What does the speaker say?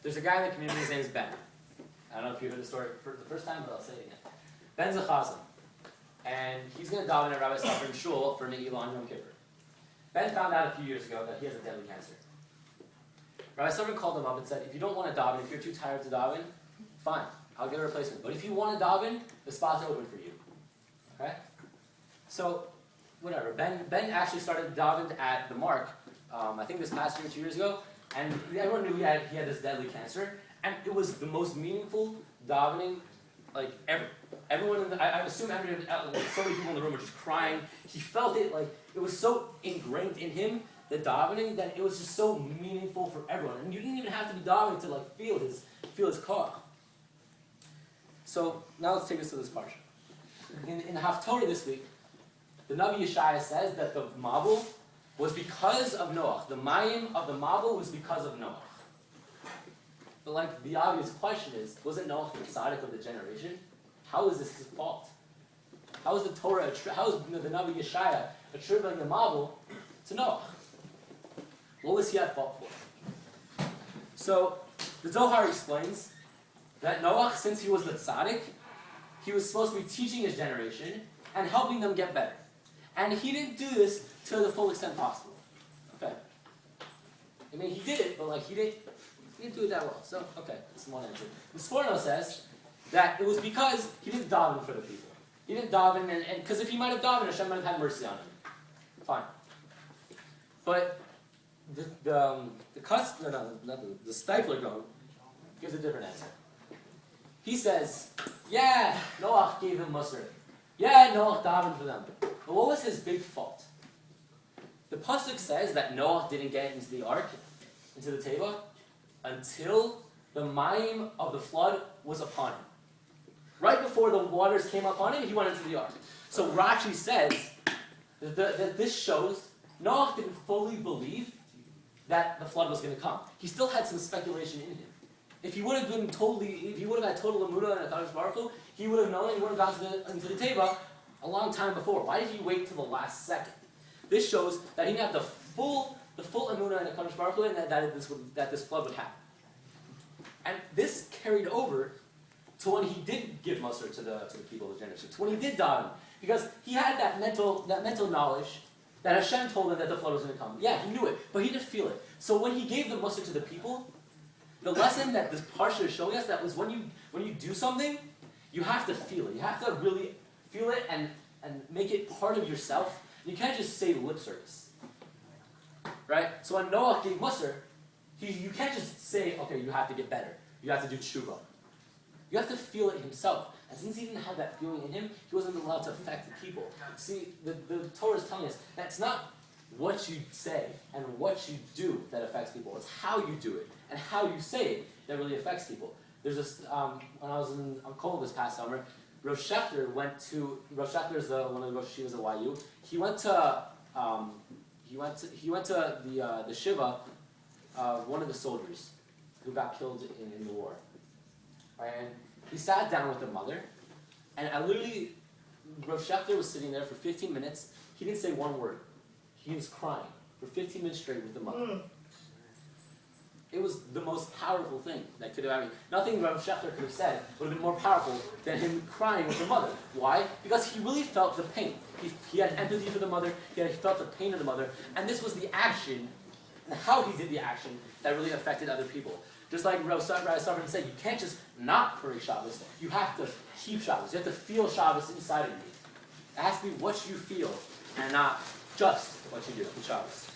There's a guy in the community, his name is Ben. I don't know if you heard the story for the first time, but I'll say it again. Ben's a chazan. And he's going to daven at Rabbi Safran's shul for Ne'ilah on Yom Kippur. Ben found out a few years ago that he has a deadly cancer. Rabbi Safran called him up and said, if you don't want to daven, if you're too tired to daven, fine, I'll get a replacement. But if you want to daven, the spot's open for you. Okay? So, whatever. Ben actually started davening at the Mark, I think this past year, 2 years ago, and everyone knew he had this deadly cancer, and it was the most meaningful davening like ever. Everyone, I assume so many people in the room were just crying. He felt it, like, it was so ingrained in him, the davening, that it was just so meaningful for everyone. And you didn't even have to be davening to, like, feel his koach. So, now let's take this to this parsha. In the Haftorah this week, the Navi Yeshaya says that the Mabul was because of Noach. The Mayim of the Mabul was because of Noach. But like, the obvious question is, wasn't Noach the tzaddik of the generation? How is this his fault? How is the Torah, how is the Navi Yeshaya attributing the Mabul to Noach? What was he at fault for? So, the Zohar explains that Noach, since he was the tzaddik, he was supposed to be teaching his generation and helping them get better. And he didn't do this to the full extent possible. Okay. I mean, he did it, but like, he didn't do it that well. So, okay, that's one answer. The Sforno says that it was because he didn't daven for the people. He didn't daven, and because if he might have davened, Hashem might have had mercy on him. Fine. But the Stifler Gaon gives a different answer. He says, yeah, Noach gave him Musar. Yeah, Noach davened for them. But what was his big fault? The pasuk says that Noach didn't get into the ark, into the teva, until the mayim of the flood was upon him. Right before the waters came upon him, he went into the ark. So Rashi says that this shows Noach didn't fully believe that the flood was going to come. He still had some speculation in him. If he would have had total emunah and HaKadosh Baruch Hu, he would have known, he would have gone into the teva a long time before. Why did he wait till the last second? This shows that he didn't have the full emunah and HaKadosh Baruch Hu, and that this flood would happen. And this carried over to when he did give Musar to the people of the generation, to when he did daven, because he had that mental knowledge that Hashem told him that the flood was going to come. Yeah, he knew it, but he didn't feel it. So when he gave the Musar to the people, the lesson that this parsha is showing us, that was when you do something, you have to feel it. You have to really feel it and make it part of yourself. You can't just say lip service. Right? So when Noach gave Musar, you can't just say, okay, you have to get better. You have to do tshuva. You have to feel it himself. And since he didn't have that feeling in him, he wasn't allowed to affect the people. See, the Torah is telling us that it's not what you say and what you do that affects people. It's how you do it and how you say it that really affects people. There's this, when I was on Kollel this past summer, Rav Shechter is one of the Rosh Yeshivas at YU. He went to the shiva of one of the soldiers who got killed in the war. And he sat down with the mother, and Rav Shechter was sitting there for 15 minutes. He didn't say one word. He was crying for 15 minutes straight with the mother. It was the most powerful thing that could have happened. Nothing Rav Shechter could have said would have been more powerful than him crying with the mother. Why? Because he really felt the pain. He had empathy for the mother. He felt the pain of the mother. And this was the action, and how he did the action, that really affected other people. Just like Rabbi Safran said, you can't just not pray Shabbos. You have to keep Shabbos. You have to feel Shabbos inside of you. It has to be what you feel and not just what you do in Shabbos.